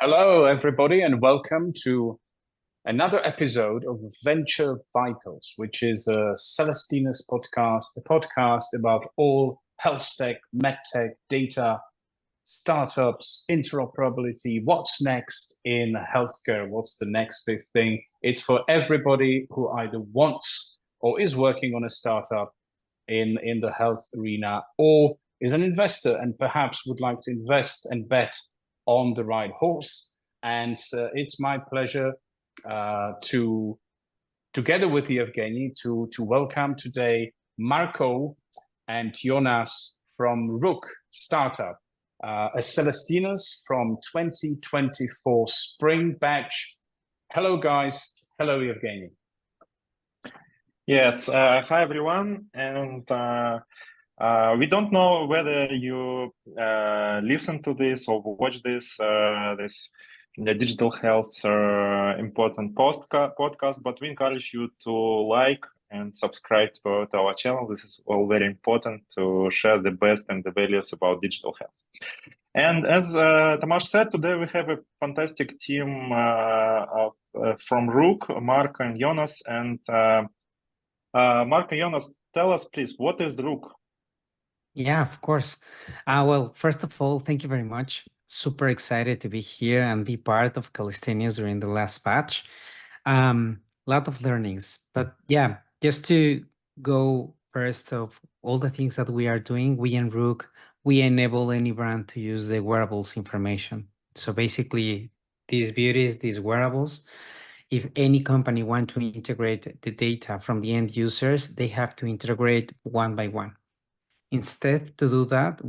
Hello, everybody, and welcome to another episode of Venture Vitals, which is a Celestinus podcast, a podcast about all health tech, medtech, data, startups, interoperability, what's next in healthcare, what's the next big thing. It's for everybody who either wants or is working on a startup in the health arena or is an investor and perhaps would like to invest and bet on the right horse. And it's my pleasure to, together with Evgeny, to welcome today Marco and Jonas from ROOK Startup, a Celestinus from 2024 spring batch. Hello, guys. Hello, Evgeny. Yes, hi everyone, and we don't know whether you listen to this or watch this the digital health important podcast, but we encourage you to like and subscribe to our channel. This is all very important to share the best and the values about digital health. And as Tomasz said, today we have a fantastic team from ROOK, Mark and Jonas, and Mark and Jonas, tell us, please, what is ROOK? Yeah, of course. Well, first of all, thank you very much. Super excited to be here and be part of Calistenius during the last batch. Lot of learnings, but yeah, just to go first of all the things that we are doing, we in ROOK, we enable any brand to use the wearables information. So basically, these beauties, these wearables, if any company want to integrate the data from the end users, they have to integrate one by one. Instead, to do that,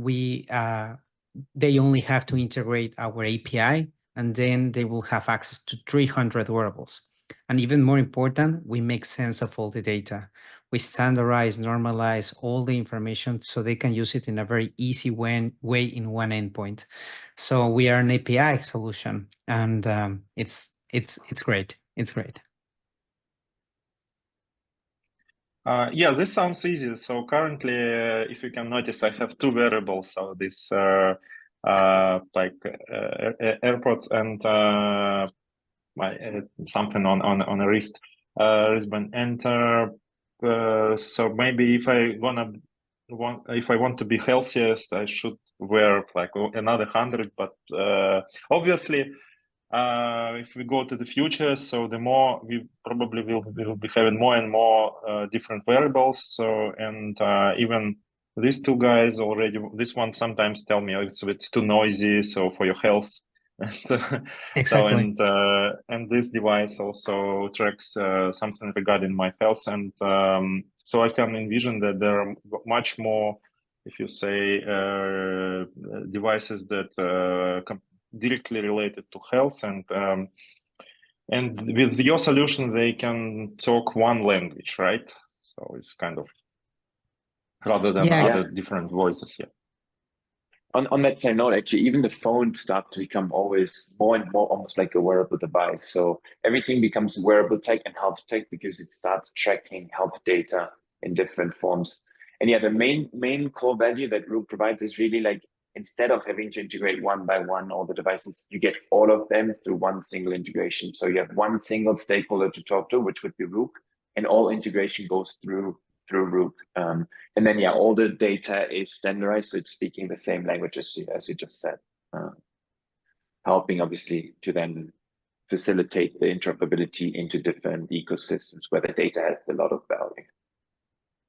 they only have to integrate our API, and then they will have access to 300 wearables. And even more important, we make sense of all the data. We standardize, normalize all the information so they can use it in a very easy way in one endpoint. So we are an API solution, and it's great. It's great. Yeah, this sounds easy. So currently, if you can notice, I have two wearables. So this AirPods and something on a wristband. And so maybe if I want to be healthiest, I should wear like another 100. But obviously, if we go to the future, so the more we probably will be having more and more different wearables. So and even these two guys already, this one sometimes tell me it's too noisy, so for your health. Exactly. So and this device also tracks something regarding my health, and so I can envision that there are much more, if you say, devices that directly related to health, and with your solution they can talk one language, right? So it's kind of rather than other different voices. Yeah. On that same note, actually, even the phones start to become always more and more almost like a wearable device. So everything becomes wearable tech and health tech because it starts tracking health data in different forms. And yeah, the main core value that ROOK provides is really like, instead of having to integrate one by one all the devices, you get all of them through one single integration. So you have one single stakeholder to talk to, which would be ROOK, and all integration goes through ROOK. And then, yeah, all the data is standardized, so it's speaking the same language as you just said, helping obviously to then facilitate the interoperability into different ecosystems where the data has a lot of value.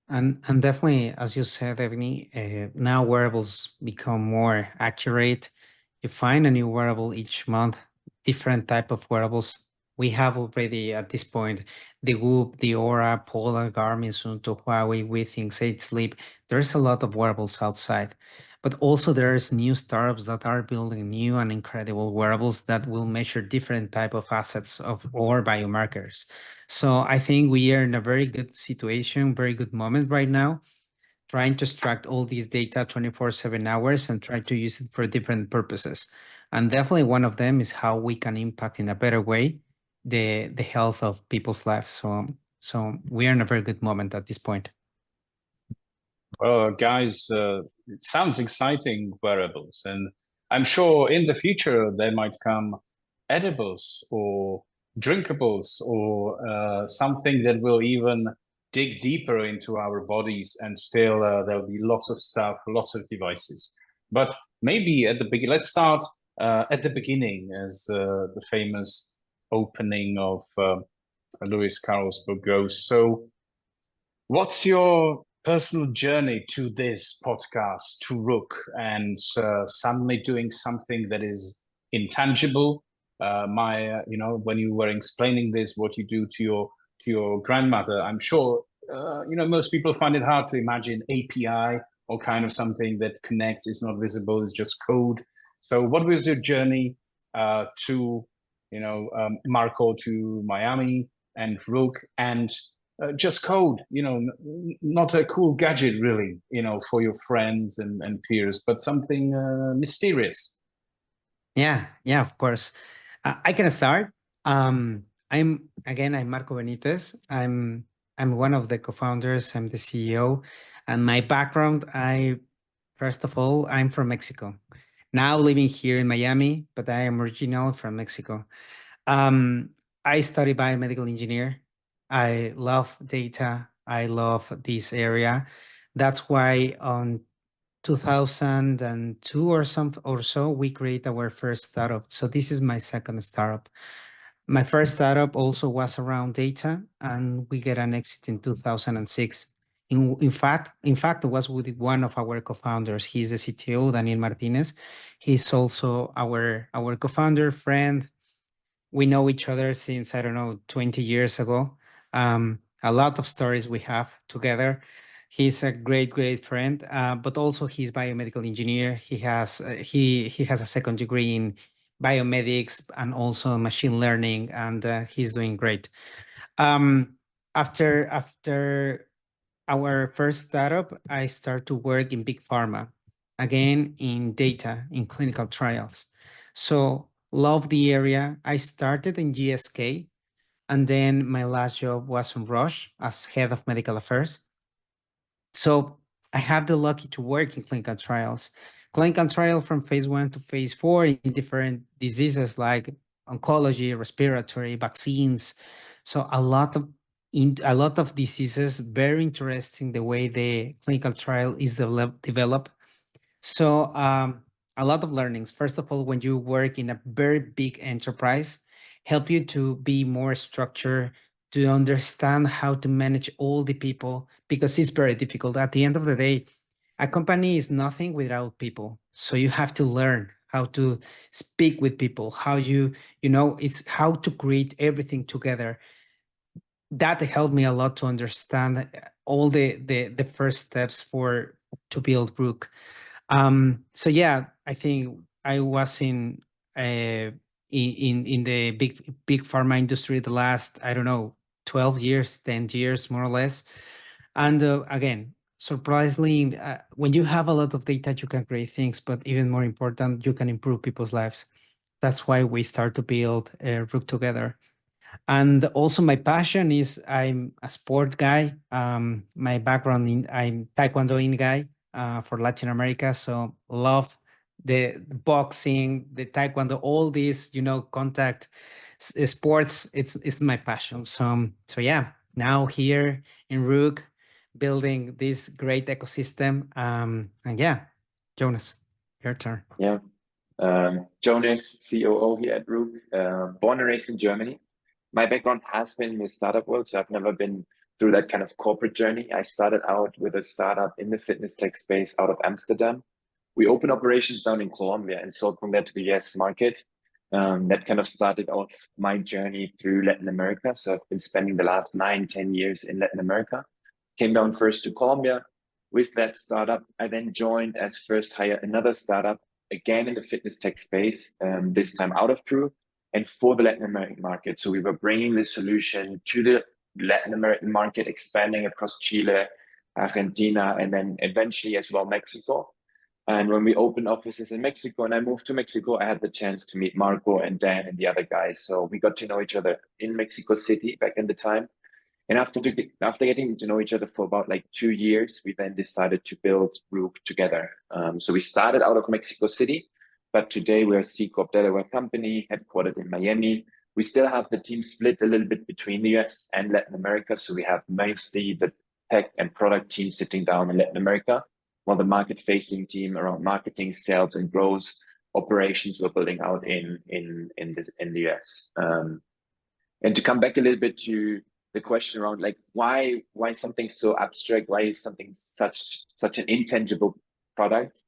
And definitely, as you said, Evgeny, now wearables become more accurate. You find a new wearable each month, different type of wearables. We have already at this point the Whoop, the Aura, Polar, Garmin, soon to Huawei, Withings, 8 Sleep. There's a lot of wearables outside. But also there's new startups that are building new and incredible wearables that will measure different type of assets or biomarkers. So I think we are in a very good situation, very good moment right now, trying to extract all these data 24/7 hours and try to use it for different purposes. And definitely one of them is how we can impact in a better way the health of people's lives. So we are in a very good moment at this point. Well, guys, it sounds exciting, wearables, and I'm sure in the future there might come edibles or drinkables or something that will even dig deeper into our bodies, and still there'll be lots of stuff, lots of devices. But maybe at the beginning, let's start at the beginning, as the famous opening of Lewis Carroll's book goes. So what's your personal journey to this podcast, to ROOK, and suddenly doing something that is intangible? When you were explaining this, what you do to your grandmother, I'm sure most people find it hard to imagine API or kind of something that connects, is not visible, is just code. So, what was your journey to Marco, to Miami and ROOK, and just code, not a cool gadget really, for your friends and peers, but something mysterious. Yeah, of course. I can start. I'm Marco Benitez. I'm one of the co-founders. I'm the CEO, and my background, first of all, I'm from Mexico. Now living here in Miami, but I am original from Mexico. I study biomedical engineer. I love data. I love this area. That's why on 2002 or so, we create our first startup. So this is my second startup. My first startup also was around data, and we get an exit in 2006. In fact, it was with one of our co-founders. He's the CTO, Daniel Martinez. He's also our co-founder, friend. We know each other since, I don't know, 20 years ago. A lot of stories we have together. He's a great friend, but also he's biomedical engineer. He has a second degree in biomedics and also machine learning, and he's doing great. After our first startup, I start to work in big pharma, again in data, in clinical trials. So love the area. I started in GSK, and then my last job was in Roche as head of medical affairs. So I have the lucky to work in clinical trials from phase 1 to phase 4 in different diseases like oncology, respiratory, vaccines. So a lot of diseases, very interesting the way the clinical trial is developed. So a lot of learnings. First of all, when you work in a very big enterprise, help you to be more structured, to understand how to manage all the people, because it's very difficult. At the end of the day, a company is nothing without people. So you have to learn how to speak with people, how it's how to create everything together. That helped me a lot to understand all the first steps to build ROOK. So yeah, I think I was in the big pharma industry the last, I don't know, 12 years, 10 years, more or less. And again, surprisingly, when you have a lot of data, you can create things, but even more important, you can improve people's lives. That's why we start to build ROOK together. And also my passion is I'm a sport guy. My background I'm Taekwondo guy for Latin America. So love the boxing, the Taekwondo, all these, contact sports. It's my passion. So yeah, now here in ROOK, building this great ecosystem. And yeah, Jonas, your turn. Yeah. Jonas, COO here at ROOK, born and raised in Germany. My background has been in the startup world, so I've never been through that kind of corporate journey. I started out with a startup in the fitness tech space out of Amsterdam. We opened operations down in Colombia and sold from there to the US market. That kind of started off my journey through Latin America. So I've been spending the last 9-10 years in Latin America. Came down first to Colombia. With that startup, I then joined as first hire another startup, again in the fitness tech space, this time out of Peru, and for the Latin American market. So we were bringing the solution to the Latin American market, expanding across Chile, Argentina, and then eventually as well Mexico. And when we opened offices in Mexico and I moved to Mexico, I had the chance to meet Marco and Dan and the other guys. So we got to know each other in Mexico City back in the time. And after getting to know each other for about like 2 years, we then decided to build ROOK together. So we started out of Mexico City, but today we're a C Corp Delaware company headquartered in Miami. We still have the team split a little bit between the US and Latin America. So we have mostly the tech and product team sitting down in Latin America, while the market-facing team around marketing, sales, and growth operations we're building out in the US. And to come back a little bit to the question around like why something so abstract, why is something such an intangible product?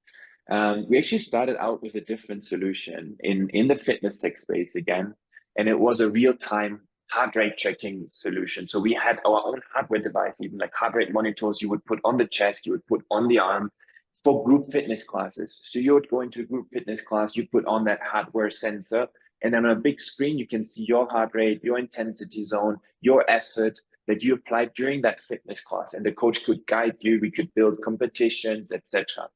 We actually started out with a different solution in the fitness tech space again, and it was a real-time heart rate checking solution. So we had our own hardware device, even like heart rate monitors you would put on the chest, you would put on the arm for group fitness classes. So you would go into a group fitness class, you put on that hardware sensor, and then on a big screen, you can see your heart rate, your intensity zone, your effort that you applied during that fitness class. And the coach could guide you, we could build competitions, etc.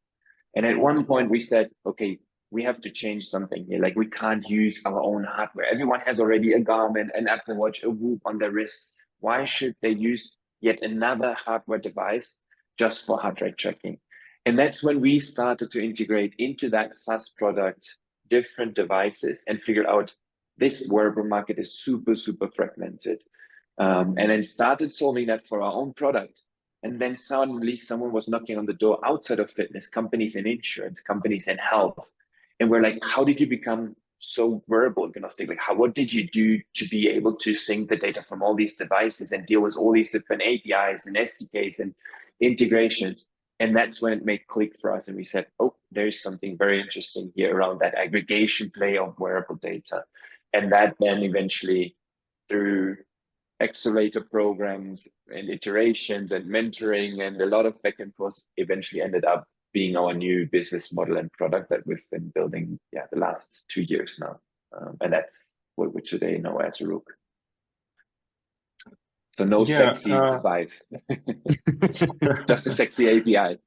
And at one point we said, okay, we have to change something here. Like we can't use our own hardware. Everyone has already a Garmin, an Apple Watch, a Whoop on their wrist. Why should they use yet another hardware device just for heart rate tracking? And that's when we started to integrate into that SaaS product different devices and figure out this wearable market is super, super fragmented. And then started solving that for our own product. And then suddenly someone was knocking on the door outside of fitness, companies in insurance, companies in health. And we're like, how did you become so wearable agnostic? Like, what did you do to be able to sync the data from all these devices and deal with all these different APIs and SDKs and integrations? And that's when it made click for us. And we said, oh, there's something very interesting here around that aggregation play of wearable data. And that then eventually through accelerator programs and iterations and mentoring and a lot of back and forth eventually ended up being our new business model and product that we've been building the last 2 years now. And that's what we today know as ROOK. So no sexy device, just a sexy API.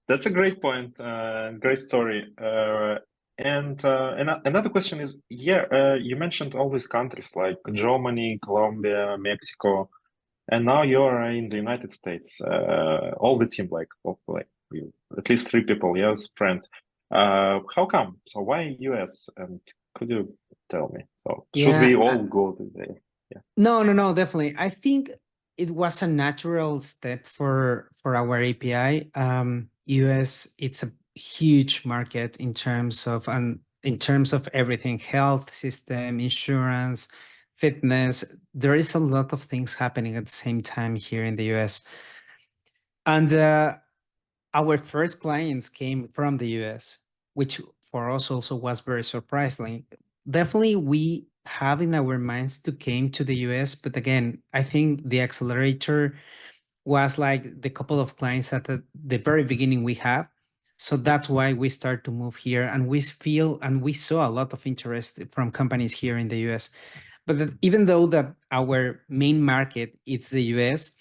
That's a great point, great story. And another question is, you mentioned all these countries like Germany, Colombia, Mexico, and now you're in the United States. All the team, like you, at least 3 people, yes, friends. How come? So why US? And could you tell me? So should we all go to there? Yeah. No, definitely. I think it was a natural step for our API. US, it's a huge market in terms of everything: health system, insurance, fitness. There is a lot of things happening at the same time here in the US. And our first clients came from the US, which for us also was very surprising. Definitely we have in our minds to came to the US, but again, I think the accelerator was like the couple of clients at the very beginning we have. So that's why we start to move here, and we saw a lot of interest from companies here in the US. But even though that our main market is the US,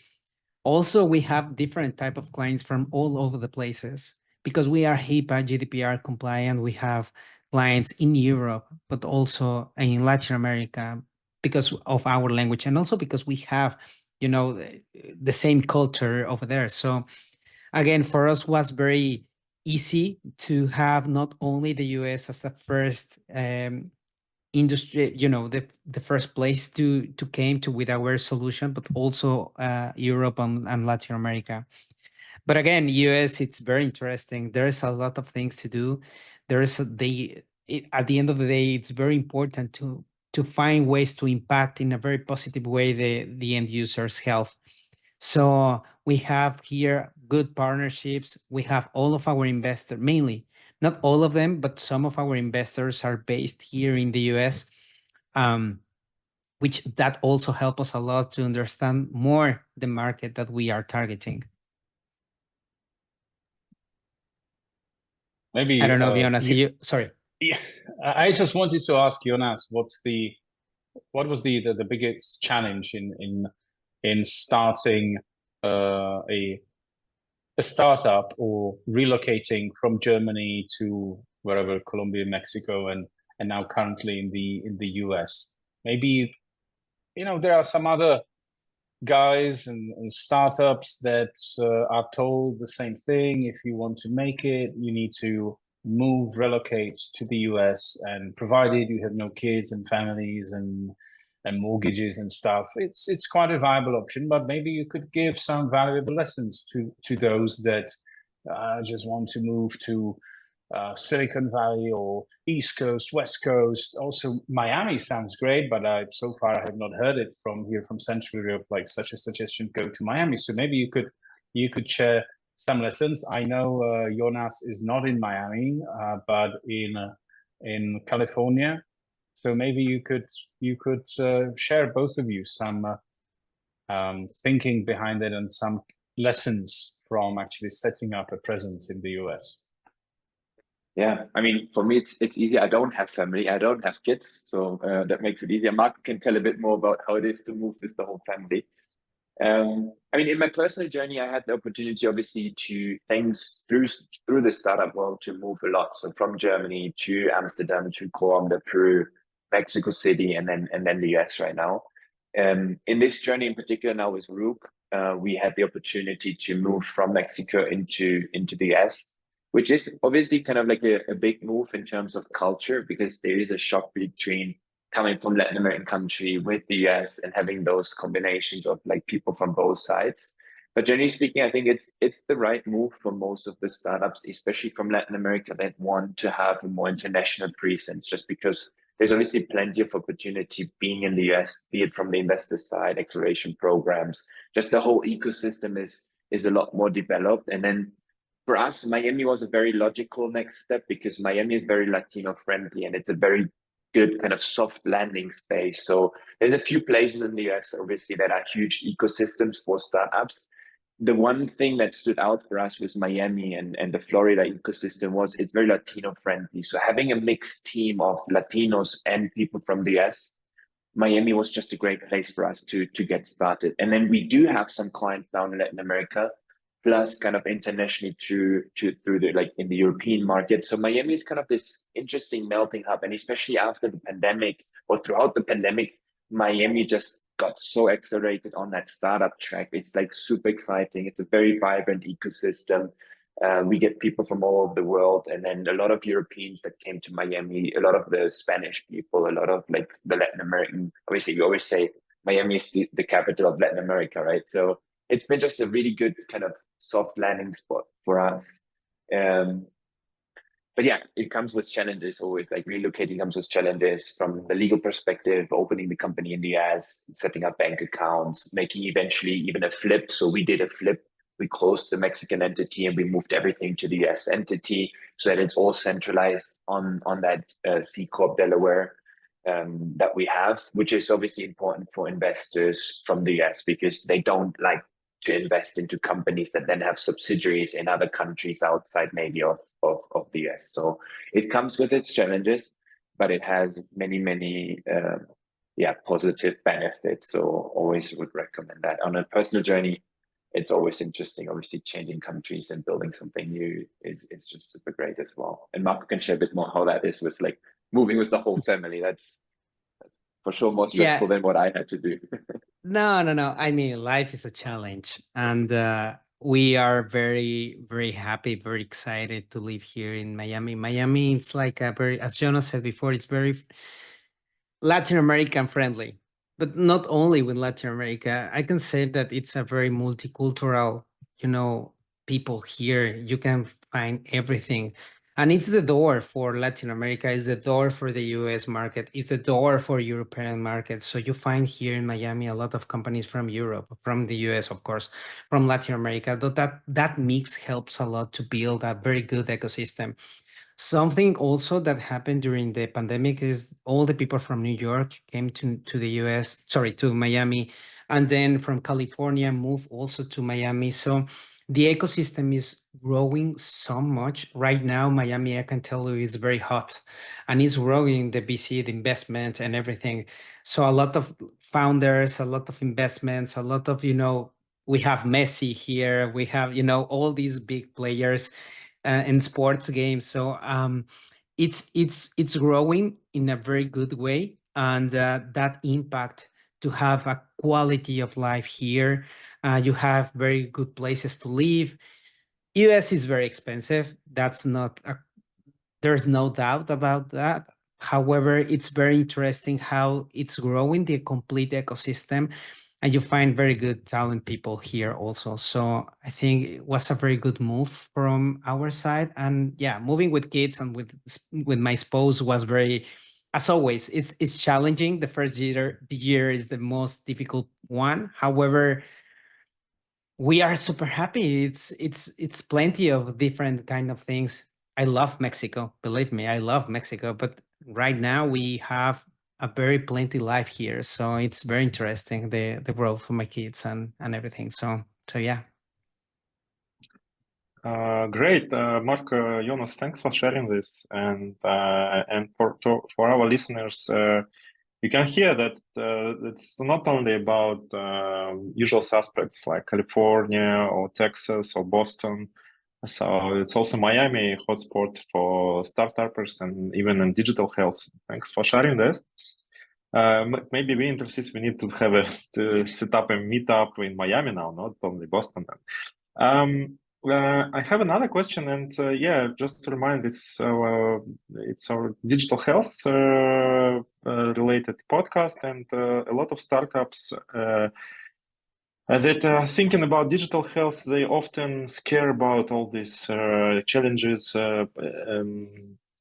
also we have different type of clients from all over the places, because we are HIPAA, GDPR compliant. We have clients in Europe, but also in Latin America because of our language, and also because we have, the same culture over there. So again, for us was very easy to have not only the US as the first industry, the first place to came to with our solution, but also Europe and Latin America. But again, US, it's very interesting. There's a lot of things to do. At the end of the day, it's very important to find ways to impact in a very positive way the end user's health. So we have here good partnerships. We have all of our investors, mainly, not all of them, but some of our investors are based here in the US, which that also help us a lot to understand more the market that we are targeting. Maybe I don't know, Jonas. Sorry. Yeah, I just wanted to ask Jonas, what was the biggest challenge in starting a startup or relocating from Germany to wherever, Colombia, Mexico, and now currently in the US? Maybe there are some other guys and startups that are told the same thing. If you want to make it, you need to relocate to the US, and provided you have no kids and families and mortgages and stuff, it's quite a viable option. But maybe you could give some valuable lessons to those that just want to move to Silicon Valley or East Coast, West Coast. Also, Miami sounds great, but so far I have not heard it from here from Central Europe. Like such a suggestion, go to Miami. So maybe you could share some lessons. I know Jonas is not in Miami, but in California. So maybe you could share, both of you, some thinking behind it and some lessons from actually setting up a presence in the US. Yeah, I mean, for me, it's easy. I don't have family. I don't have kids, so that makes it easier. Mark can tell a bit more about how it is to move with the whole family. I mean, in my personal journey, I had the opportunity, obviously, to things through the startup world to move a lot. So from Germany to Amsterdam to Colombia, Peru, Mexico City, and then the US right now. In this journey in particular, now with ROOK, we had the opportunity to move from Mexico into the US, which is obviously kind of like a big move in terms of culture, because there is a shock between coming from Latin American country with the US and having those combinations of like people from both sides. But generally speaking, I think it's the right move for most of the startups, especially from Latin America, that want to have a more international presence, just because there's obviously plenty of opportunity being in the US, be it from the investor side, acceleration programs, just the whole ecosystem is a lot more developed. And then for us, Miami was a very logical next step, because Miami is very Latino friendly and it's a very good kind of soft landing space. So there's a few places in the US, obviously, that are huge ecosystems for startups. The one thing that stood out for us was Miami and the Florida ecosystem was it's very Latino friendly. So having a mixed team of Latinos and people from the US, Miami was just a great place for us to get started. And then we do have some clients down in Latin America, plus kind of internationally through the like in the European market. So Miami is kind of this interesting melting hub, and especially after the pandemic or throughout the pandemic, Miami just got so accelerated on that startup track. It's like super exciting. It's a very vibrant ecosystem. We get people from all over the world, and then a lot of Europeans that came to Miami, a lot of the Spanish people, a lot of like the Latin American. Obviously, we always say Miami is the capital of Latin America, right? So it's been just a really good kind of soft landing spot for us. But yeah, it comes with challenges always. Like relocating comes with challenges from the legal perspective, opening the company in the US, setting up bank accounts, making eventually even a flip. So we did a flip. We closed the Mexican entity and we moved everything to the US entity so that it's all centralized on that C Corp Delaware that we have, which is obviously important for investors from the US, because they don't like to invest into companies that then have subsidiaries in other countries outside maybe of the US. So it comes with its challenges, but it has many positive benefits. So always would recommend that. On a personal journey, it's always interesting. Obviously, changing countries and building something new is just super great as well. And Marco can share a bit more how that is with like moving with the whole family. That's for sure more stressful than what I had to do. No. I mean, life is a challenge, and we are very, very happy, very excited to live here in Miami. Miami, it's like a very, as Jonas said before, it's very Latin American friendly, but not only with Latin America. I can say that it's a very multicultural, people here. You can find everything. And it's the door for Latin America, it's the door for the US market, it's the door for European market. So you find here in Miami a lot of companies from Europe, from the US, of course, from Latin America. That mix helps a lot to build a very good ecosystem. Something also that happened during the pandemic is all the people from New York came to the US, sorry, to Miami, and then from California moved also to Miami. So the ecosystem is growing so much right now. Miami, I can tell you, is very hot, and it's growing the VC, the investment, and everything. So a lot of founders, a lot of investments, a lot of we have Messi here, we have all these big players in sports games. So it's growing in a very good way, and that impact to have a quality of life here. You have very good places to live. US is very expensive. There's no doubt about that. However, it's very interesting how it's growing the complete ecosystem, and you find very good talent people here also. So I think it was a very good move from our side. And yeah, moving with kids and with my spouse was very, as always, it's challenging. The first year is the most difficult one. However, we are super happy. It's plenty of different kind of things. I love Mexico. Believe me, I love Mexico. But right now we have a very plenty life here, so it's very interesting the growth for my kids and everything. So yeah. Great, Mark, Jonas, thanks for sharing this, and for our listeners, you can hear that it's not only about usual suspects like California or Texas or Boston. So it's also Miami, hotspot for startups and even in digital health. Thanks for sharing this. Maybe we interested. We need to set up a meetup in Miami now, not only Boston. I have another question, and yeah, just to remind, it's our digital health related podcast, and a lot of startups that are thinking about digital health, they often scare about all these challenges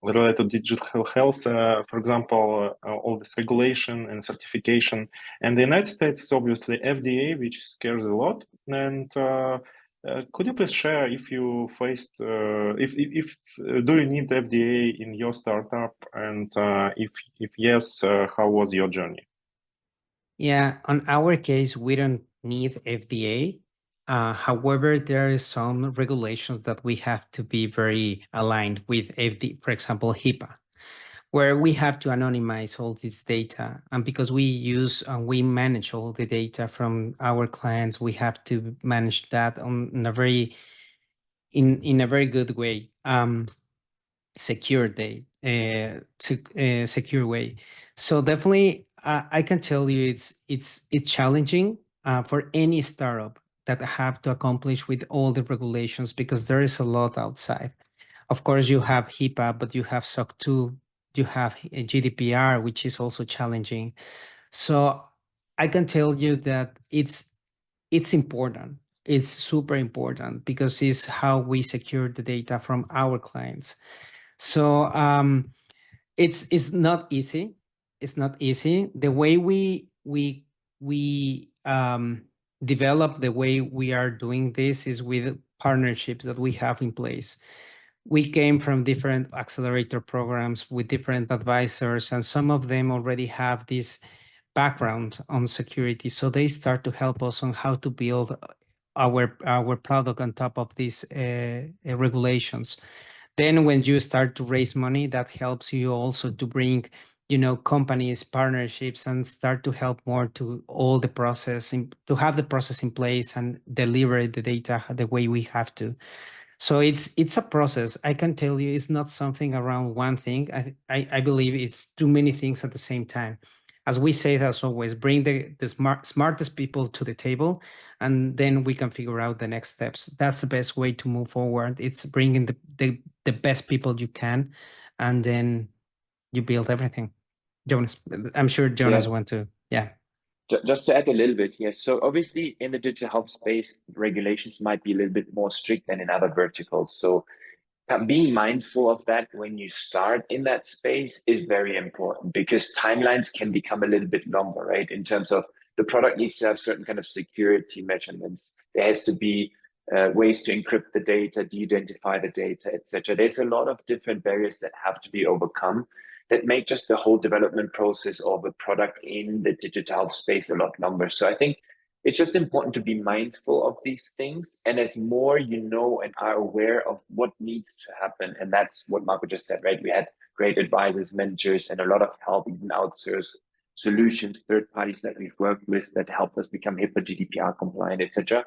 related to digital health. For example, all this regulation and certification. And the United States is obviously FDA, which scares a lot. And could you please share if you faced, if do you need FDA in your startup, and if yes, how was your journey? Yeah, on our case, we don't need FDA. However, there is some regulations that we have to be very aligned with FDA, for example, HIPAA, where we have to anonymize all this data. And because we use and we manage all the data from our clients, we have to manage that in a very good way, secure secure way. So definitely, I can tell you it's challenging for any startup that have to accomplish with all the regulations, because there is a lot outside. Of course, you have HIPAA, but you have SOC 2, you have GDPR, which is also challenging. So I can tell you that it's important. It's super important because it's how we secure the data from our clients. So it's not easy. It's not easy. The way we develop the way we are doing this is with partnerships that we have in place. We came from different accelerator programs with different advisors, and some of them already have this background on security. So they start to help us on how to build our product on top of these regulations. Then when you start to raise money, that helps you also to bring, companies, partnerships, and start to help more to all the process, to have the process in place and deliver the data the way we have to. So it's a process. I can tell you it's not something around one thing. I believe it's too many things at the same time. As we say, as always, bring the smartest people to the table, and then we can figure out the next steps. That's the best way to move forward. It's bringing the best people you can, and then you build everything. Jonas, I'm sure Jonas want to, yeah. Just to add a little bit here. So obviously in the digital health space, regulations might be a little bit more strict than in other verticals. So being mindful of that when you start in that space is very important, because timelines can become a little bit longer, right? In terms of the product needs to have certain kind of security measurements. There has to be ways to encrypt the data, de-identify the data, etc. There's a lot of different barriers that have to be overcome that make just the whole development process of a product in the digital health space a lot longer. So I think it's just important to be mindful of these things. And as more you know and are aware of what needs to happen, and that's what Marco just said, right? We had great advisors, mentors, and a lot of help, even outsource solutions, third parties that we've worked with that help us become HIPAA, GDPR compliant, etc.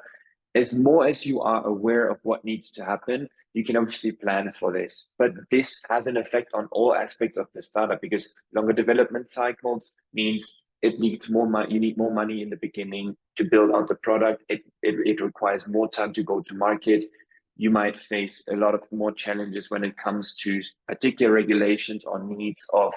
As more as you are aware of what needs to happen, you can obviously plan for this. But this has an effect on all aspects of the startup, because longer development cycles means it needs more money. You need more money in the beginning to build out the product. It requires more time to go to market. You might face a lot of more challenges when it comes to particular regulations or needs of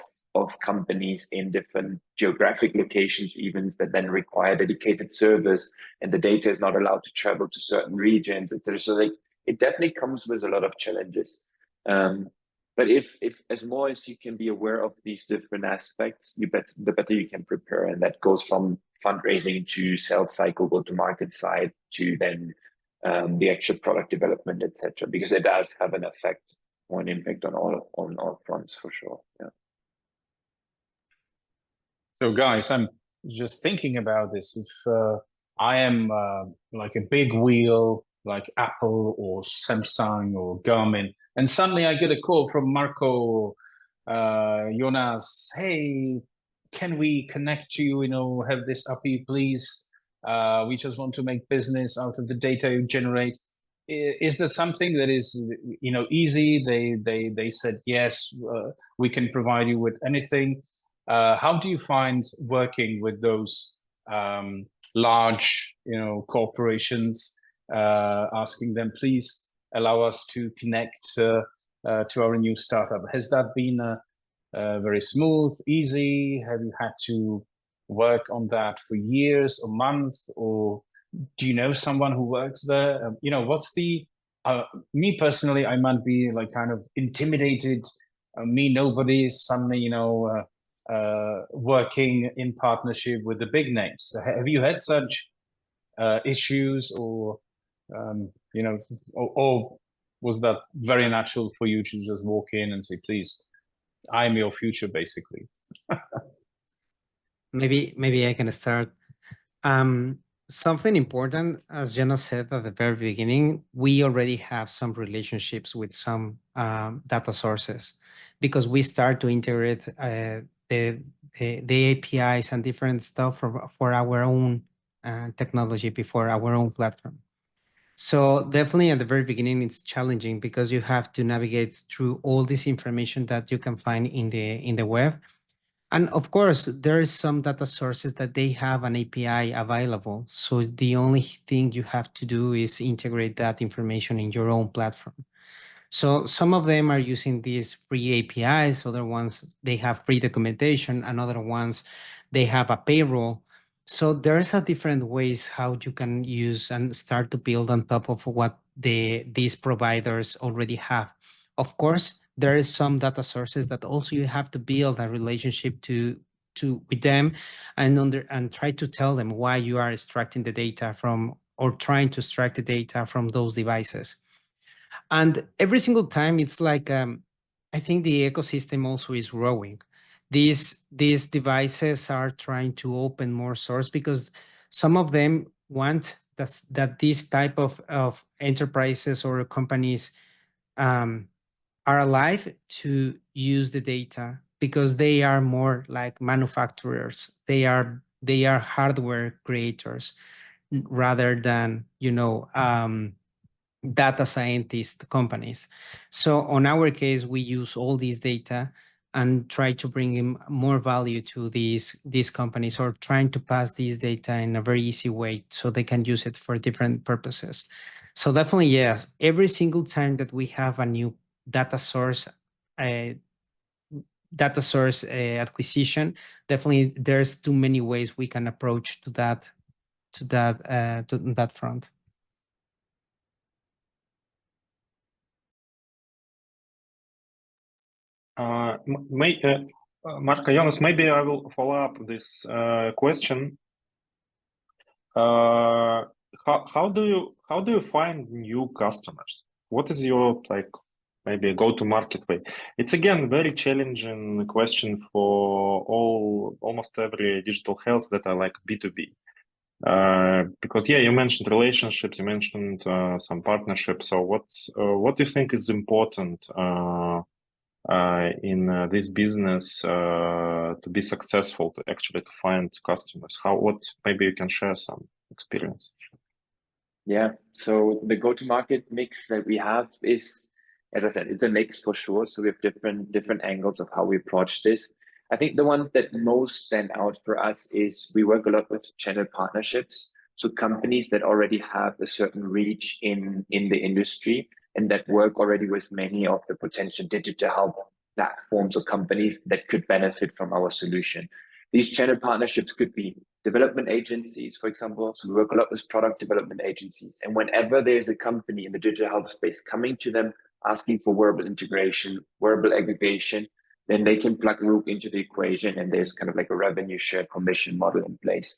companies in different geographic locations, even that then require dedicated servers, and the data is not allowed to travel to certain regions, etc. So like it definitely comes with a lot of challenges. But if as more as you can be aware of these different aspects, the better you can prepare, and that goes from fundraising to sales cycle, go to market side, to then the actual product development, etc. Because it does have an effect or an impact on all fronts for sure. Yeah. So, guys, I'm just thinking about this. If I am like a big wheel, like Apple or Samsung or Garmin, and suddenly I get a call from Marco, Jonas, hey, can we connect you? Have this API, please. We just want to make business out of the data you generate. Is that something that is, easy? They said yes. We can provide you with anything. How do you find working with those large, corporations, asking them, please allow us to connect to our new startup? Has that been very smooth, easy? Have you had to work on that for years or months, or do you know someone who works there? What's the me personally, I might be like kind of intimidated. Me, nobody, suddenly, working in partnership with the big names. Have you had such issues, or or was that very natural for you to just walk in and say, please, I'm your future, basically? Maybe I can start. Something important, as Jonas said at the very beginning, we already have some relationships with some data sources, because we start to integrate the APIs and different stuff for our own technology before our own platform. So definitely at the very beginning, it's challenging because you have to navigate through all this information that you can find in the web. And of course, there is some data sources that they have an API available. So the only thing you have to do is integrate that information in your own platform. So some of them are using these free APIs, other ones, they have free documentation, and other ones, they have a payroll. So there's a different ways how you can use and start to build on top of what these providers already have. Of course, there is some data sources that also you have to build a relationship with them, and try to tell them why you are extracting the data from, or trying to extract the data from those devices. And every single time, it's like, I think the ecosystem also is growing. These devices are trying to open more source, because some of them want that this type of enterprises or companies are alive to use the data, because they are more like manufacturers. They are hardware creators rather than data scientist companies. So on our case, we use all these data and try to bring in more value to these companies, or trying to pass these data in a very easy way so they can use it for different purposes. So definitely, yes, every single time that we have a new data source acquisition, definitely there's too many ways we can approach to that front. Marco, Jonas, maybe I will follow up this question. How do you find new customers? What is your maybe go-to-market way? It's again very challenging question for almost every digital health that are like B2B. Because you mentioned relationships, you mentioned some partnerships. So what do you think is important in this business to be successful, to actually to find customers? Maybe you can share some experience. Yeah, so the go-to-market mix that we have is, as I said, it's a mix for sure. So we have different angles of how we approach this. I think the ones that most stand out for us is we work a lot with channel partnerships. So companies that already have a certain reach in the industry and that work already with many of the potential digital health platforms or companies that could benefit from our solution. These channel partnerships could be development agencies, for example. So we work a lot with product development agencies. And whenever there's a company in the digital health space coming to them, asking for wearable integration, wearable aggregation, then they can plug ROOK into the equation and there's kind of like a revenue share commission model in place.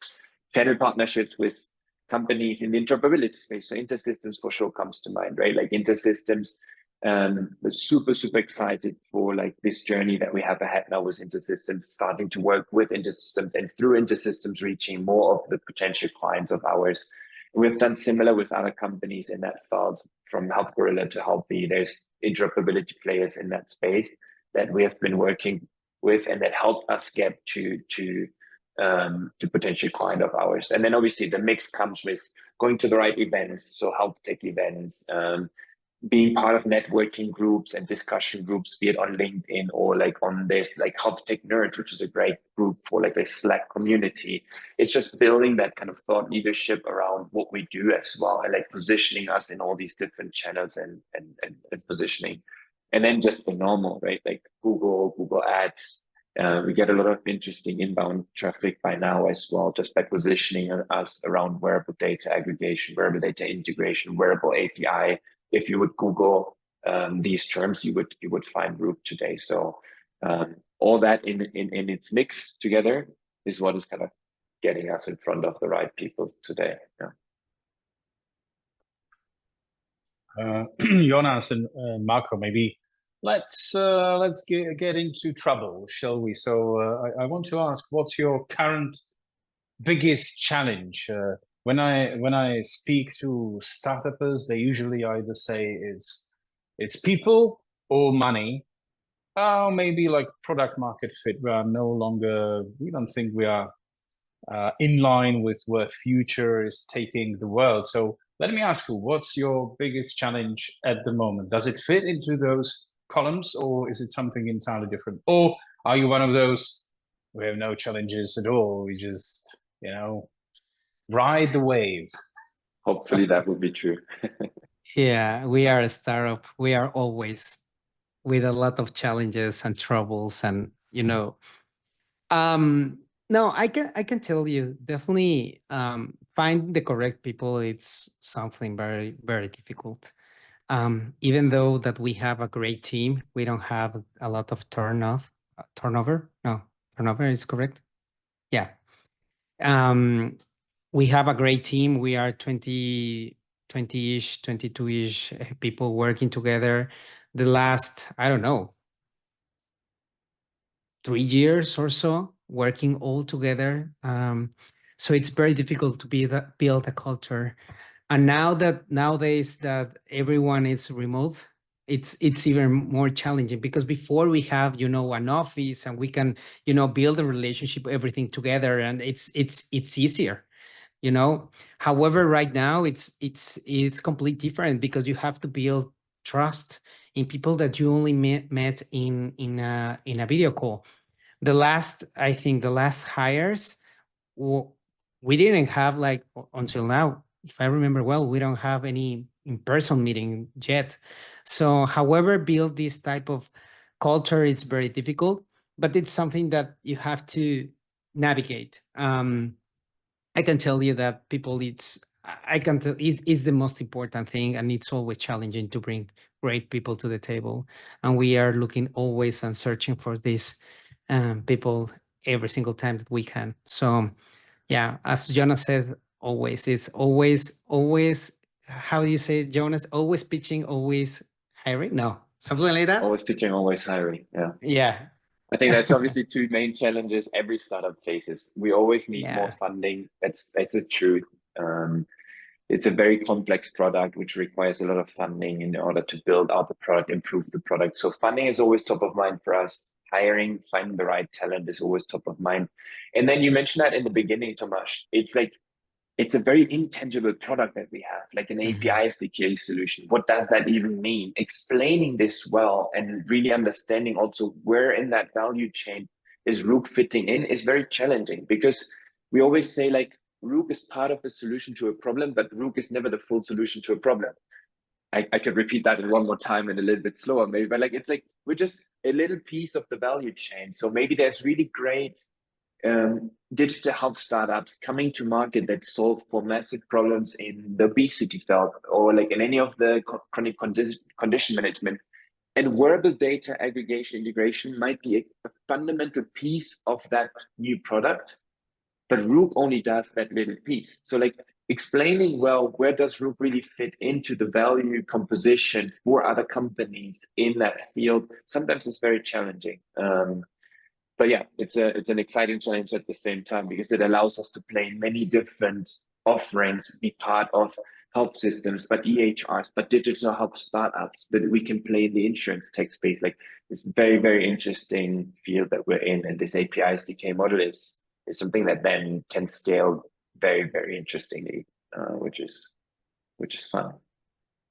Channel partnerships with companies in the interoperability space. So InterSystems for sure comes to mind, right? Like InterSystems, we're super, super excited for like this journey that we have ahead now with InterSystems, starting to work with InterSystems and through InterSystems reaching more of the potential clients of ours. We've done similar with other companies in that field, from Health Gorilla to Healthy. There's interoperability players in that space that we have been working with and that helped us get to potential client of ours. And then obviously the mix comes with going to the right events, so health tech events, being part of networking groups and discussion groups, be it on LinkedIn or like on this like Health Tech Nerds, which is a great group for like a Slack community. It's just building that kind of thought leadership around what we do as well, and like positioning us in all these different channels and positioning. And then just the normal, right? Like Google Ads. We get a lot of interesting inbound traffic by now as well, just by positioning us around wearable data aggregation, wearable data integration, wearable API. If you would Google these terms, you would find ROOK today. So all that in its mix together is what is kind of getting us in front of the right people today. Yeah. Jonas and Marco, maybe let's get into trouble, shall we? So I want to ask, what's your current biggest challenge? When I speak to startuppers, they usually either say it's people or money. Oh, maybe like product market fit. We don't think we are in line with where future is taking the world. So let me ask you, what's your biggest challenge at the moment? Does it fit into those columns, or is it something entirely different? Or are you one of those, we have no challenges at all, we just, ride the wave? Hopefully that would be true. Yeah, we are a startup. We are always with a lot of challenges and troubles, and no, I can tell you definitely find the correct people. It's something very, very difficult. Even though that we have a great team, we don't have a lot of turnover. No, turnover is correct. Yeah. We have a great team. We are 20-ish, 22-ish people working together. The last, I don't know, 3 years or so, working all together. So it's very difficult to build a culture. And nowadays that everyone is remote, it's even more challenging, because before we have an office and we can build a relationship, everything together, and it's easier. However, right now it's completely different, because you have to build trust in people that you only met in a video call. I think the last hires, we didn't have, like, until now, if I remember well, we don't have any in-person meeting yet. So however, build this type of culture, it's very difficult, but it's something that you have to navigate. I can tell you that people, it's the most important thing, and it's always challenging to bring great people to the table. And we are looking always and searching for these people every single time that we can. So yeah, as Jonas said, it's always, how do you say it, Jonas? Always pitching, always hiring? No, something like that? Always pitching, always hiring. Yeah. Yeah. I think that's obviously two main challenges every startup faces. We always need more funding. That's a truth. It's a very complex product, which requires a lot of funding in order to build out the product, improve the product. So funding is always top of mind for us. Hiring, finding the right talent is always top of mind. And then you mentioned that in the beginning, Tomasz. It's a very intangible product that we have, like an API security solution. What does that even mean? Explaining this well and really understanding also where in that value chain is ROOK fitting in is very challenging, because we always say like ROOK is part of the solution to a problem, but ROOK is never the full solution to a problem. I could repeat that in one more time and a little bit slower maybe, but like it's like we're just a little piece of the value chain. So maybe there's really great digital health startups coming to market that solve for massive problems in the obesity field, or like in any of the chronic condition management. And wearable data aggregation integration might be a fundamental piece of that new product, but ROOK only does that little piece. So like explaining, well, where does ROOK really fit into the value composition for other companies in that field? Sometimes it's very challenging. But yeah, it's an exciting challenge at the same time, because it allows us to play many different offerings, be part of health systems, but EHRs, but digital health startups, but we can play in the insurance tech space. Like this very, very interesting field that we're in. And this API SDK model is something that then can scale very, very interestingly, which is fun.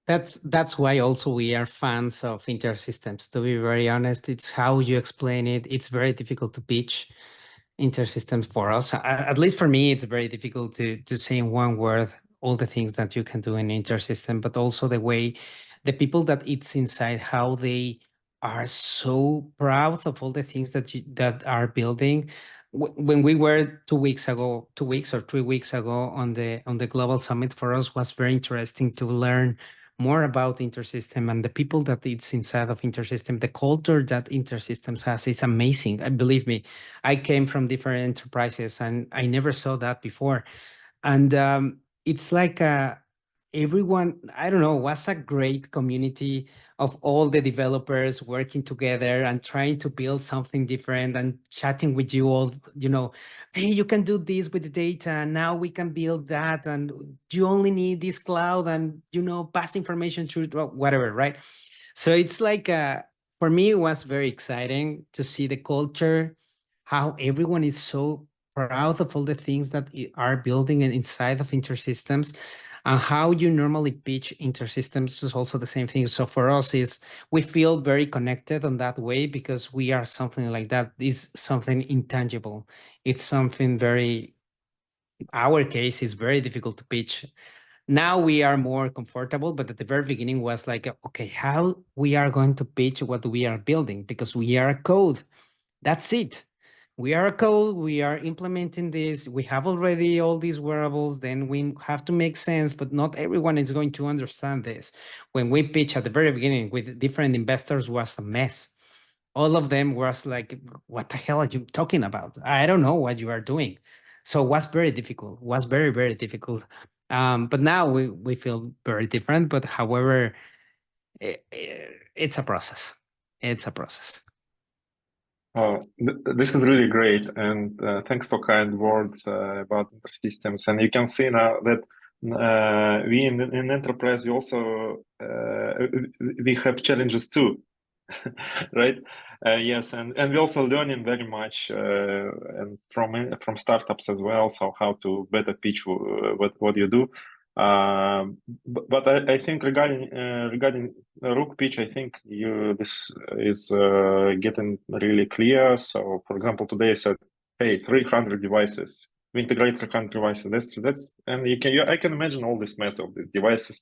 That's why also we are fans of InterSystems. To be very honest, it's how you explain it. It's very difficult to pitch InterSystems for us. At least for me, it's very difficult to say in one word all the things that you can do in InterSystem, but also the way the people that it's inside, how they are so proud of all the things that are building. When we were 2 weeks or 3 weeks ago on the global summit, for us was very interesting to learn more about InterSystem and the people that it's inside of InterSystem. The culture that InterSystems has is amazing. And believe me, I came from different enterprises and I never saw that before. And it's like everyone, I don't know, was a great community of all the developers working together and trying to build something different and chatting with you all, hey, you can do this with the data, and now we can build that, and you only need this cloud and, pass information through whatever, right? So it's like, for me, it was very exciting to see the culture, how everyone is so proud of all the things that are building inside of InterSystems, and how you normally pitch InterSystems is also the same thing. So for us is we feel very connected on that way, because we are something like that. It's something intangible. It's something very, our case is very difficult to pitch. Now we are more comfortable, but at the very beginning was like, okay, how we are going to pitch what we are building, because we are a code. That's it. We are a code, we are implementing this, we have already all these wearables, then we have to make sense, but not everyone is going to understand this. When we pitch at the very beginning with different investors was a mess. All of them was like, what the hell are you talking about? I don't know what you are doing. So it was very difficult, was very, very difficult. But now we feel very different, but however, it's a process. It's a process. Oh, this is really great, and thanks for kind words about InterSystems. And you can see now that we in enterprise we also we have challenges too, right? Yes, and we're also learning very much and from startups as well. So how to better pitch what you do. But I think regarding ROOK pitch, I think this is getting really clear. So, for example, today I said, "Hey, 300 devices. We integrate 300 devices." That's and I can imagine all this mess of these devices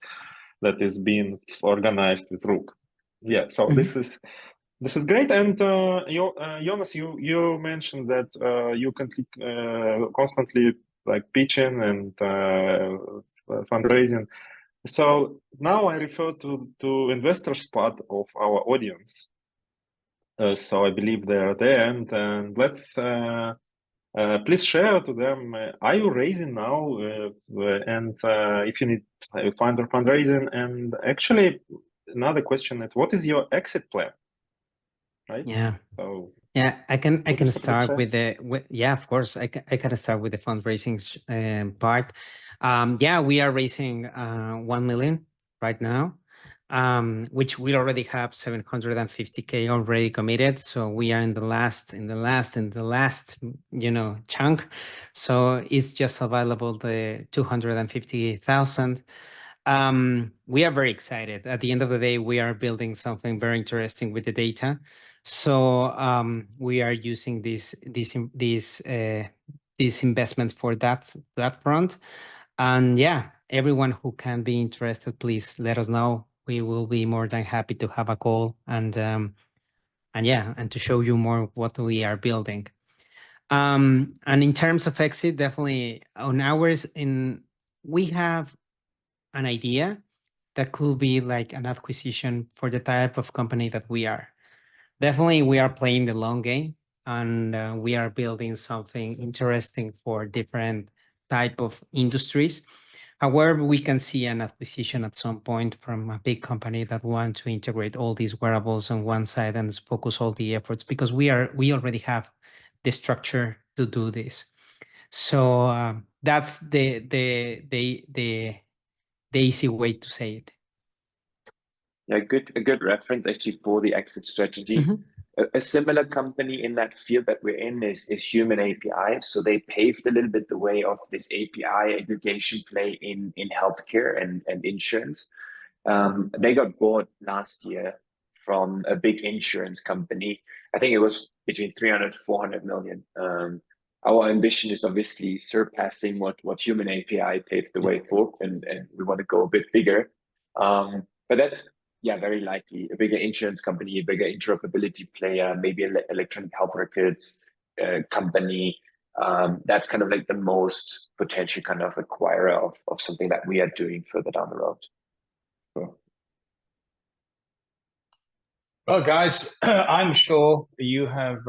that is being organized with ROOK. Yeah. So this is great. And Jonas, you mentioned that you can constantly like pitching and fundraising. So now I refer to investors part of our audience. So I believe they are there, and let's please share to them. Are you raising now? And if you need fundraising, and actually another question is, what is your exit plan? Right? Yeah. So yeah, I can start share? yeah, of course. I can start with the fundraising part. Yeah, we are raising 1 million right now, which we already have 750K already committed. So we are in the last chunk. So it's just available the 250,000. We are very excited. At the end of the day, we are building something very interesting with the data. So we are using this investment for that front. And yeah, everyone who can be interested, please let us know. We will be more than happy to have a call and yeah, and to show you more what we are building. And in terms of exit, definitely on ours, we have an idea that could be like an acquisition for the type of company that we are. Definitely, we are playing the long game, and we are building something interesting for different type of industries. However, we can see an acquisition at some point from a big company that want to integrate all these wearables on one side and focus all the efforts, because we already have the structure to do this. So that's the easy way to say it. Yeah, a good reference actually for the exit strategy. Mhm. A similar company in that field that we're in is Human API. So they paved a little bit the way of this API aggregation play in healthcare and insurance. They got bought last year from a big insurance company. I think it was between 300, 400 million. Our ambition is obviously surpassing what Human API paved the way for, and we want to go a bit bigger. But that's, yeah, very likely a bigger insurance company, a bigger interoperability player, maybe an electronic health records company. That's kind of like the most potential kind of acquirer of something that we are doing further down the road. Well, guys, I'm sure you have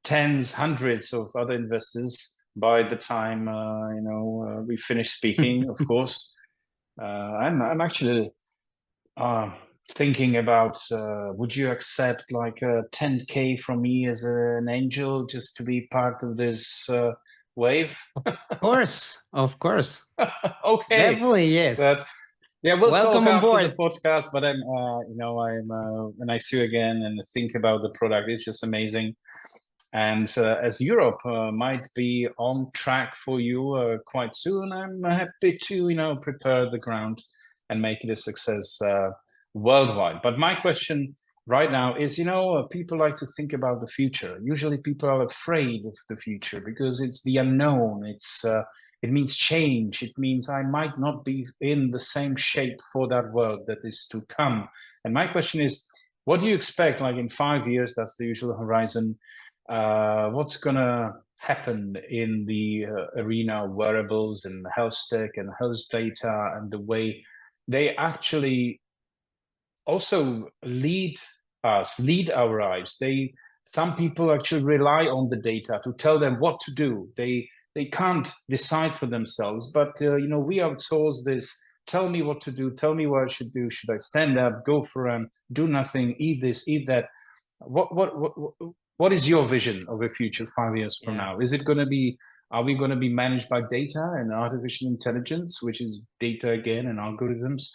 tens, hundreds of other investors by the time we finish speaking. Of course, I'm actually thinking about would you accept like a 10K from me as an angel just to be part of this wave? Of course. Okay, Definitely, yes. Yeah, we'll Welcome talk on after board. the podcast. But I'm when I see you again and think about the product, it's just amazing. And as Europe might be on track for you quite soon, I'm happy to prepare the ground and make it a success worldwide. But my question right now is, people like to think about the future. Usually, people are afraid of the future because it's the unknown. It means change. It means I might not be in the same shape for that world that is to come. And my question is, what do you expect? Like in 5 years, that's the usual horizon. What's gonna happen in the arena of wearables and health tech and health data and the way they actually also lead our lives? Some people actually rely on the data to tell them what to do. They can't decide for themselves, but we outsource this. Tell me what to do. Tell me what I should do. Should I stand up, go for a run, do nothing, eat this, eat that? What is your vision of the future 5 years from now? Is it going to be? Are we going to be managed by data and artificial intelligence, which is data again and algorithms,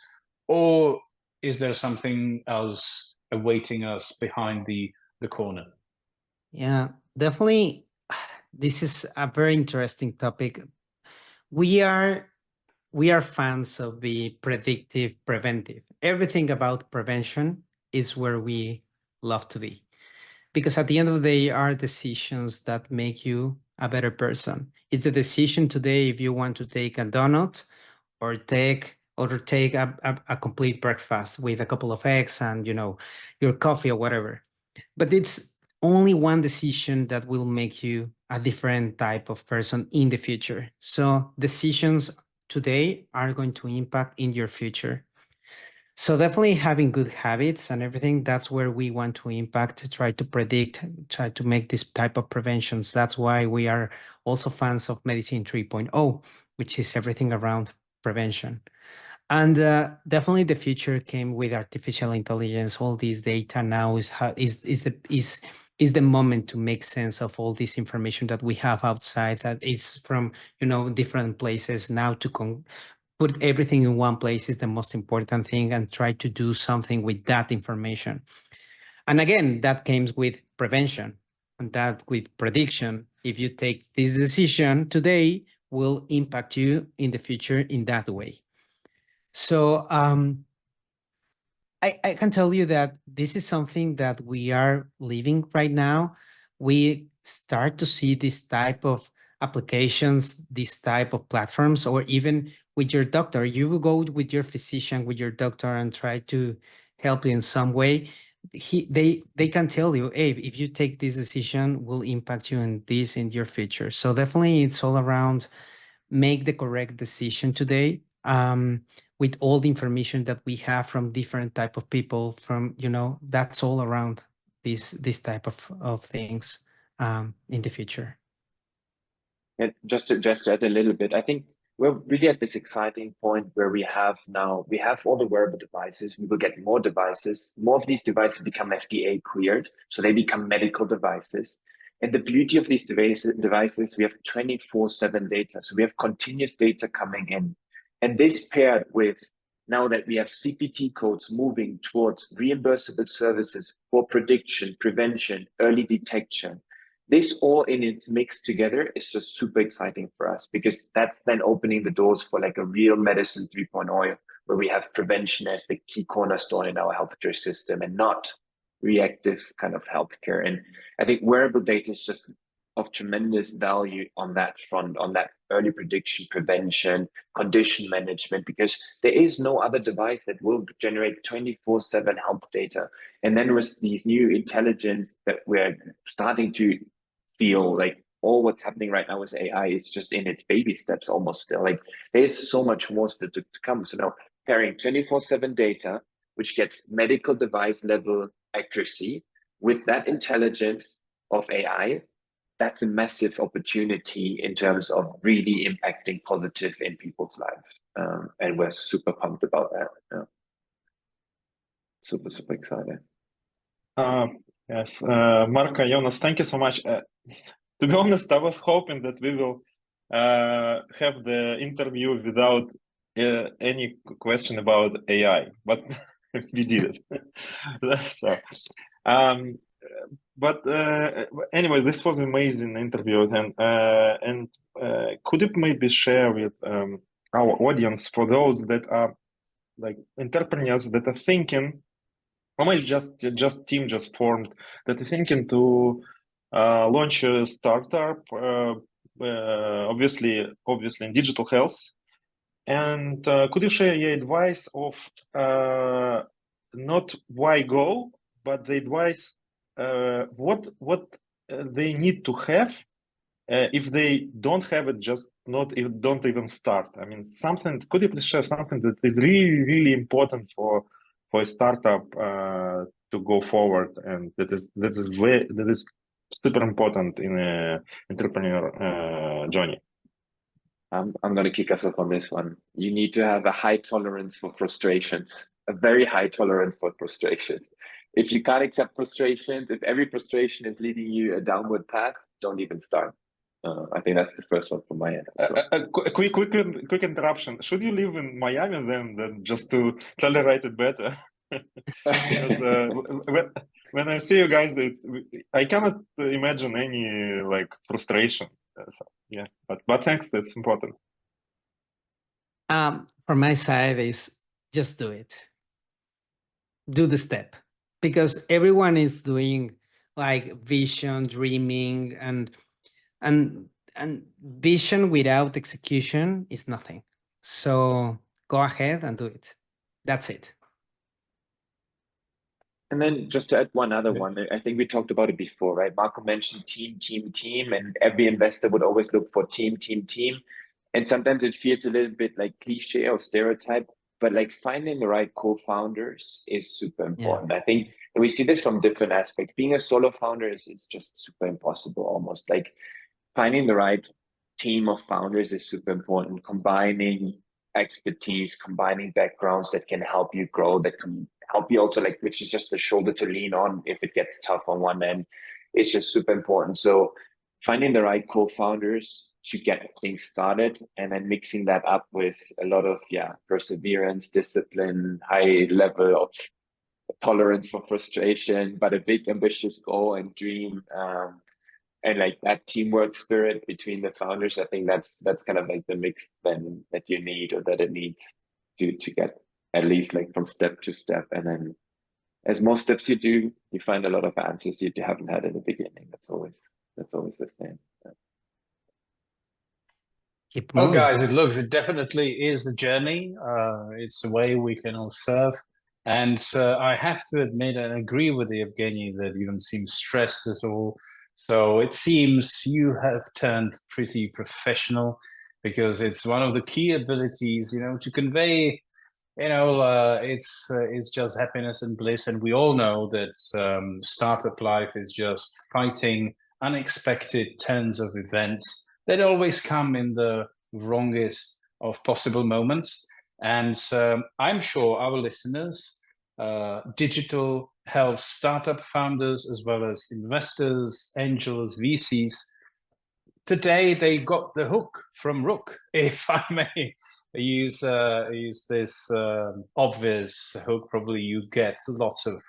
or is there something else awaiting us behind the corner? Yeah, definitely. This is a very interesting topic. We are fans of the predictive, preventive. Everything about prevention is where we love to be, because at the end of the day, are decisions that make you a better person. It's a decision today if you want to take a donut or take a complete breakfast with a couple of eggs and your coffee or whatever. But it's only one decision that will make you a different type of person in the future. So decisions today are going to impact in your future. So definitely having good habits and everything, that's where we want to impact, to try to predict, try to make this type of preventions. That's why we are also fans of Medicine 3.0, which is everything around prevention. And definitely the future came with artificial intelligence. All this data now is the moment to make sense of all this information that we have outside, that is from different places. Now to put everything in one place is the most important thing, and try to do something with that information. And again, that comes with prevention and that with prediction. If you take this decision today, will impact you in the future in that way. So I can tell you that this is something that we are living right now. We start to see this type of applications, this type of platforms, or even with your doctor. You will go with your physician, with your doctor, and try to help you in some way. They can tell you, hey, if you take this decision, will impact you in this in your future. So definitely, it's all around make the correct decision today, with all the information that we have from different type of people, from, that's all around this type of things in the future. And just to add a little bit, I think we're really at this exciting point where we have all the wearable devices. We will get more devices. More of these devices become FDA cleared, so they become medical devices. And the beauty of these devices, we have 24/7 data. So we have continuous data coming in. And this paired with now that we have CPT codes moving towards reimbursable services for prediction, prevention, early detection, this all in its mix together is just super exciting for us, because that's then opening the doors for like a real medicine 3.0, where we have prevention as the key cornerstone in our healthcare system and not reactive kind of healthcare. And I think wearable data is just of tremendous value on that front, on that early prediction, prevention, condition management, because there is no other device that will generate 24/7 health data. And then with these new intelligence that we're starting to feel like all what's happening right now with AI is just in its baby steps almost still. Like there's so much more still to come. So now pairing 24/7 data, which gets medical device level accuracy with that intelligence of AI, that's a massive opportunity in terms of really impacting positive in people's lives. And we're super pumped about that. Yeah. Super, super excited. Yes, Marco, Jonas, thank you so much. To be honest, I was hoping that we will have the interview without any question about AI, but we did it. So, but anyway, this was an amazing interview, and could you maybe share with our audience, for those that are like entrepreneurs that are thinking, or maybe just team just formed, that are thinking to launch a startup, obviously in digital health, and could you share your advice of not why go, but the advice what they need to have if they don't have it, just don't even start. I mean, something. Could you please share something that is really important for a startup to go forward, and that is super important in a entrepreneur journey? I'm going to kick us off on this one. You need to have a high tolerance for frustrations, a very high tolerance for frustrations. If you can't accept frustrations, if every frustration is leading you a downward path, don't even start. I think that's the first one from my end. Quick interruption. Should you live in Miami then just to tolerate it better? Because, when I see you guys, I cannot imagine any like frustration. So, yeah, but thanks. That's important. From my side is just do it. Do the step, because everyone is doing like vision, dreaming, and vision without execution is nothing. So go ahead and do it. That's it. And then just to add one other one, I think we talked about it before, right? Marco mentioned team, and every investor would always look for team. And sometimes it feels a little bit like cliche or stereotype, but like finding the right co-founders is super important. Yeah. I think we see this from different aspects. Being a solo founder is just super impossible almost. Like finding the right team of founders is super important. Combining expertise, combining backgrounds that can help you grow, that can help you also, like, which is just the shoulder to lean on if it gets tough on one end. It's just super important. So finding the right co-founders to get things started, and then mixing that up with a lot of perseverance, discipline, high level of tolerance for frustration, but a big ambitious goal and dream. and like that teamwork spirit between the founders, I think that's kind of like the mix then that you need, or that it needs to get at least like from step to step. And then as most steps you do, you find a lot of answers you haven't had in the beginning. That's always the thing. Keep Well, moving. guys, it definitely is a journey. It's a way we can all serve. And I have to admit and agree with Evgeny that you don't seem stressed at all. So it seems you have turned pretty professional, because it's one of the key abilities, to convey, it's just happiness and bliss. And we all know that startup life is just fighting unexpected turns of events that always come in the wrongest of possible moments. And I'm sure our listeners, digital health startup founders, as well as investors, angels, VCs, today they got the hook from ROOK, if I may use this obvious hook. Probably you get lots of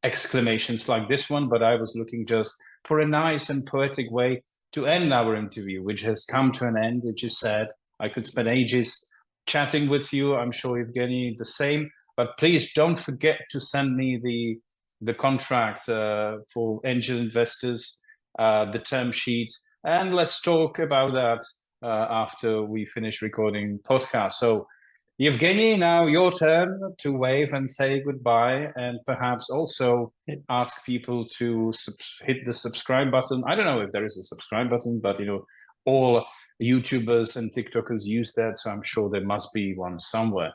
exclamations like this one, but I was looking just for a nice and poetic way to end our interview, which has come to an end. It is sad. I could spend ages chatting with you. I'm sure Evgeny the same. But please don't forget to send me the contract for angel investors, the term sheet, and let's talk about that after we finish recording podcast. So, Evgeny, now your turn to wave and say goodbye, and perhaps also ask people to hit the subscribe button. I don't know if there is a subscribe button, but all YouTubers and TikTokers use that, so I'm sure there must be one somewhere.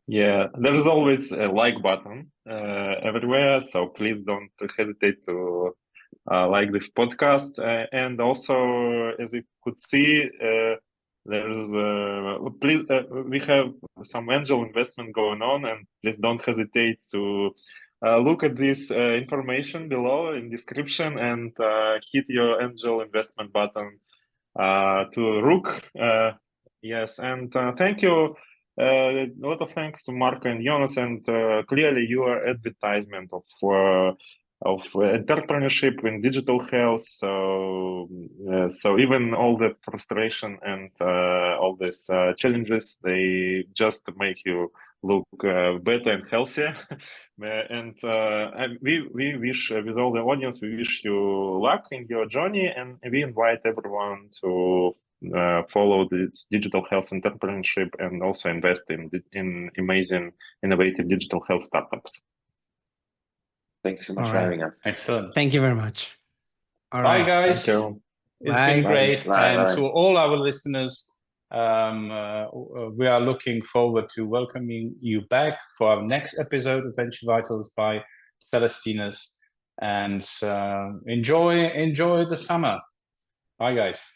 Yeah, there's always a like button everywhere, so please don't hesitate to like this podcast. And also, as you could see, there's please we have some angel investment going on, and please don't hesitate to look at this information below in description and hit your angel investment button to ROOK. Yes, and thank you. A lot of thanks to Marco and Jonas, and clearly you are advertisement of entrepreneurship in digital health. So even all the frustration and all these challenges, they just make you look better and healthier. And we wish, with all the audience, we wish you luck in your journey, and we invite everyone to follow this digital health entrepreneurship and also invest in amazing, innovative digital health startups. Thanks so much for having us. Excellent. Thank you very much. All Bye, right. guys. Thank you. It's Bye. been great. Bye. And Bye. to all our listeners, we are looking forward to welcoming you back for our next episode of Venture Vitals by Celestinus. And enjoy the summer. Bye, guys.